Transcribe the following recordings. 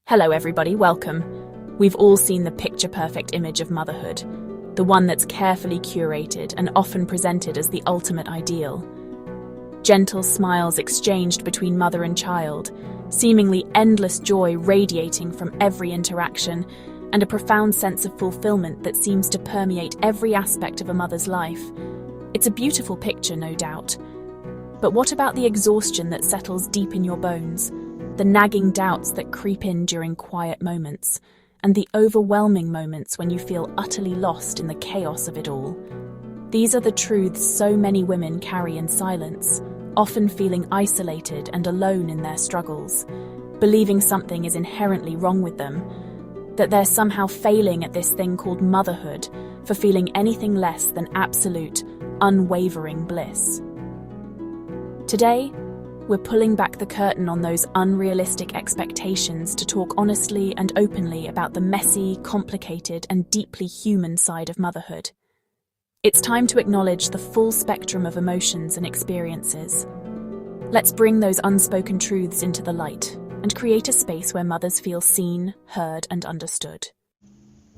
Hello everybody, welcome. We've all seen the picture-perfect image of motherhood, the one that's carefully curated and often presented as the ultimate ideal. Gentle smiles exchanged between mother and child, seemingly endless joy radiating from every interaction, and a profound sense of fulfillment that seems to permeate every aspect of a mother's life. It's a beautiful picture, no doubt. But what about the exhaustion that settles deep in your bones? The nagging doubts that creep in during quiet moments, and the overwhelming moments when you feel utterly lost in the chaos of it all. These are the truths so many women carry in silence, often feeling isolated and alone in their struggles, believing something is inherently wrong with them, that they're somehow failing at this thing called motherhood for feeling anything less than absolute, unwavering bliss. Today, we're pulling back the curtain on those unrealistic expectations to talk honestly and openly about the messy, complicated, and deeply human side of motherhood. It's time to acknowledge the full spectrum of emotions and experiences. Let's bring those unspoken truths into the light and create a space where mothers feel seen, heard, and understood.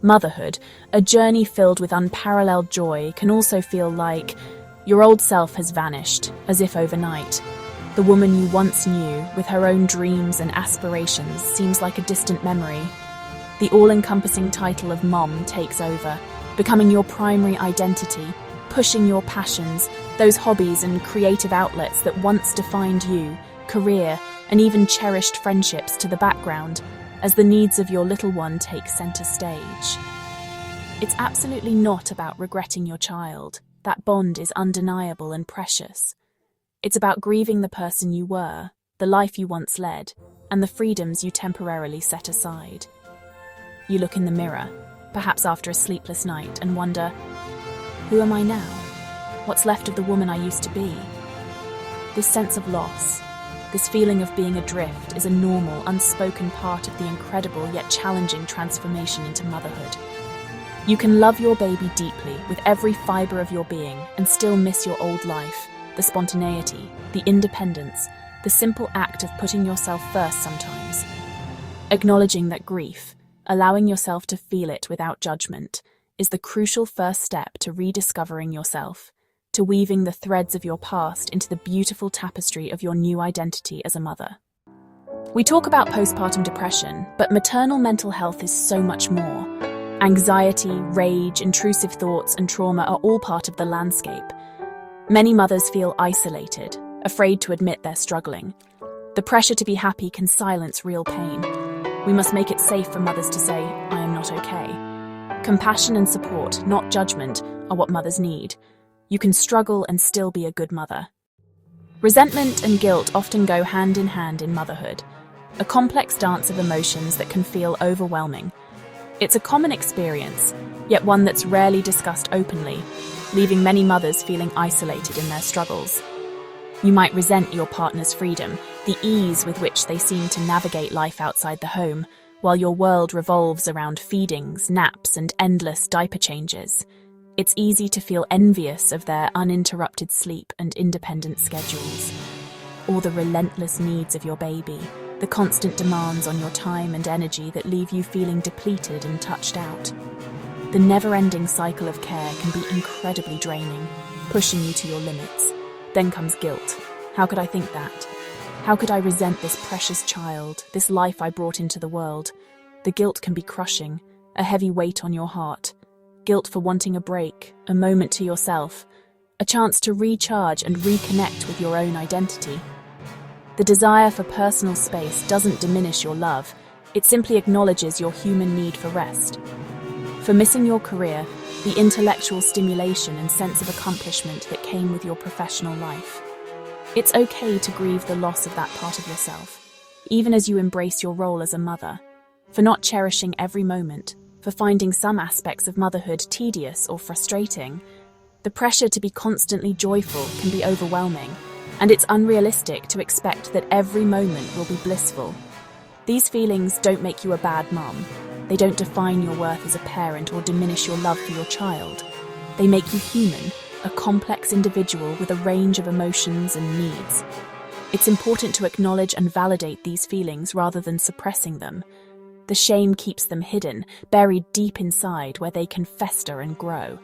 Motherhood, a journey filled with unparalleled joy, can also feel like your old self has vanished, as if overnight. The woman you once knew, with her own dreams and aspirations, seems like a distant memory. The all-encompassing title of mom takes over, becoming your primary identity, pushing your passions, those hobbies and creative outlets that once defined you, career, and even cherished friendships to the background, as the needs of your little one take center stage. It's absolutely not about regretting your child. That bond is undeniable and precious. It's about grieving the person you were, the life you once led, and the freedoms you temporarily set aside. You look in the mirror, perhaps after a sleepless night, and wonder, who am I now? What's left of the woman I used to be? This sense of loss, this feeling of being adrift, is a normal, unspoken part of the incredible yet challenging transformation into motherhood. You can love your baby deeply, with every fibre of your being, and still miss your old life, the spontaneity, the independence, the simple act of putting yourself first sometimes. Acknowledging that grief, allowing yourself to feel it without judgment, is the crucial first step to rediscovering yourself, to weaving the threads of your past into the beautiful tapestry of your new identity as a mother. We talk about postpartum depression, but maternal mental health is so much more. Anxiety, rage, intrusive thoughts, and trauma are all part of the landscape. Many mothers feel isolated, afraid to admit they're struggling. The pressure to be happy can silence real pain. We must make it safe for mothers to say, "I am not okay." Compassion and support, not judgment, are what mothers need. You can struggle and still be a good mother. Resentment and guilt often go hand in hand in motherhood, a complex dance of emotions that can feel overwhelming. It's a common experience, yet one that's rarely discussed openly, leaving many mothers feeling isolated in their struggles. You might resent your partner's freedom, the ease with which they seem to navigate life outside the home, while your world revolves around feedings, naps, and endless diaper changes. It's easy to feel envious of their uninterrupted sleep and independent schedules, or the relentless needs of your baby, the constant demands on your time and energy that leave you feeling depleted and touched out. The never-ending cycle of care can be incredibly draining, pushing you to your limits. Then comes guilt. How could I think that? How could I resent this precious child, this life I brought into the world? The guilt can be crushing, a heavy weight on your heart. Guilt for wanting a break, a moment to yourself, a chance to recharge and reconnect with your own identity. The desire for personal space doesn't diminish your love, it simply acknowledges your human need for rest. For missing your career, the intellectual stimulation and sense of accomplishment that came with your professional life. It's okay to grieve the loss of that part of yourself, even as you embrace your role as a mother. For not cherishing every moment, for finding some aspects of motherhood tedious or frustrating, the pressure to be constantly joyful can be overwhelming, and it's unrealistic to expect that every moment will be blissful. These feelings don't make you a bad mom. They don't define your worth as a parent or diminish your love for your child. They make you human, a complex individual with a range of emotions and needs. It's important to acknowledge and validate these feelings rather than suppressing them. The shame keeps them hidden, buried deep inside where they can fester and grow.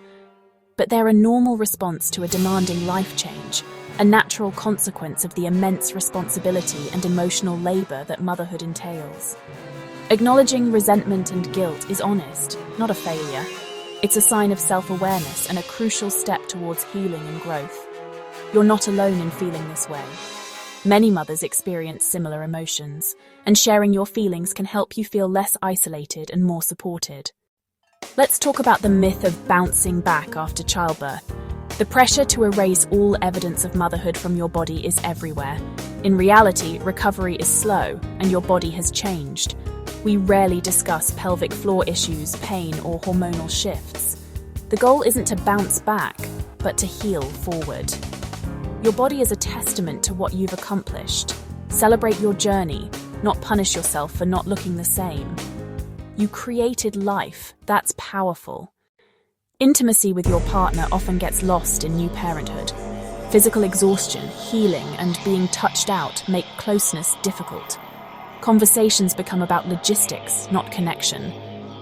But they're a normal response to a demanding life change, a natural consequence of the immense responsibility and emotional labor that motherhood entails. Acknowledging resentment and guilt is honest, not a failure. It's a sign of self-awareness and a crucial step towards healing and growth. You're not alone in feeling this way. Many mothers experience similar emotions, and sharing your feelings can help you feel less isolated and more supported. Let's talk about the myth of bouncing back after childbirth. The pressure to erase all evidence of motherhood from your body is everywhere. In reality, recovery is slow, and your body has changed. We rarely discuss pelvic floor issues, pain, or hormonal shifts. The goal isn't to bounce back, but to heal forward. Your body is a testament to what you've accomplished. Celebrate your journey, not punish yourself for not looking the same. You created life. That's powerful. Intimacy with your partner often gets lost in new parenthood. Physical exhaustion, healing, and being touched out make closeness difficult. Conversations become about logistics, not connection.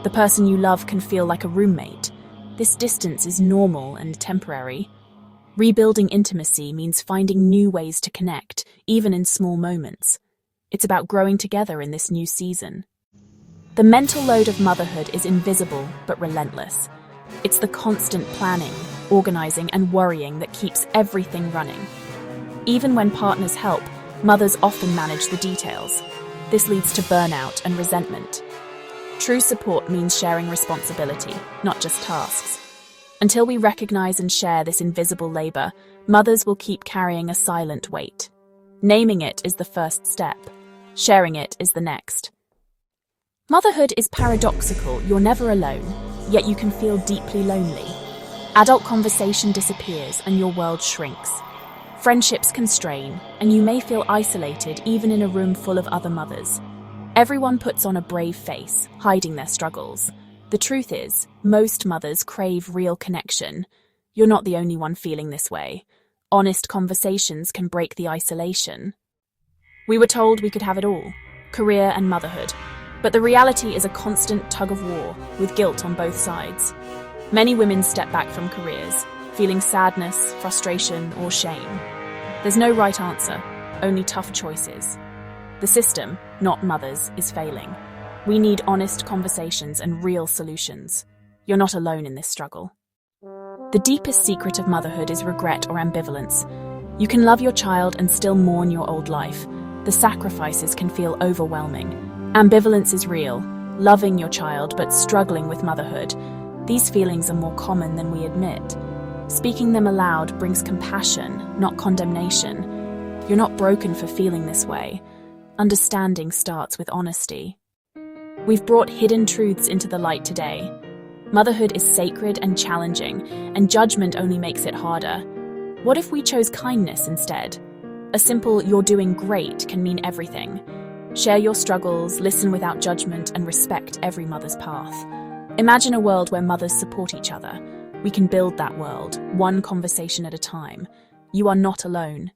The person you love can feel like a roommate. This distance is normal and temporary. Rebuilding intimacy means finding new ways to connect, even in small moments. It's about growing together in this new season. The mental load of motherhood is invisible but relentless. It's the constant planning, organizing, and worrying that keeps everything running. Even when partners help, mothers often manage the details. This leads to burnout and resentment. True support means sharing responsibility, not just tasks. Until we recognize and share this invisible labor, mothers will keep carrying a silent weight. Naming it is the first step. Sharing it is the next. Motherhood is paradoxical. You're never alone, yet you can feel deeply lonely. Adult conversation disappears and your world shrinks. Friendships can strain, and you may feel isolated even in a room full of other mothers. Everyone puts on a brave face, hiding their struggles. The truth is, most mothers crave real connection. You're not the only one feeling this way. Honest conversations can break the isolation. We were told we could have it all, career and motherhood. But the reality is a constant tug-of-war, with guilt on both sides. Many women step back from careers, feeling sadness, frustration, or shame. There's no right answer, only tough choices. The system, not mothers, is failing. We need honest conversations and real solutions. You're not alone in this struggle. The deepest secret of motherhood is regret or ambivalence. You can love your child and still mourn your old life. The sacrifices can feel overwhelming. Ambivalence is real, loving your child but struggling with motherhood. These feelings are more common than we admit. Speaking them aloud brings compassion, not condemnation. You're not broken for feeling this way. Understanding starts with honesty. We've brought hidden truths into the light today. Motherhood is sacred and challenging, and judgment only makes it harder. What if we chose kindness instead? A simple "you're doing great" can mean everything. Share your struggles, listen without judgment, and respect every mother's path. Imagine a world where mothers support each other. We can build that world, one conversation at a time. You are not alone.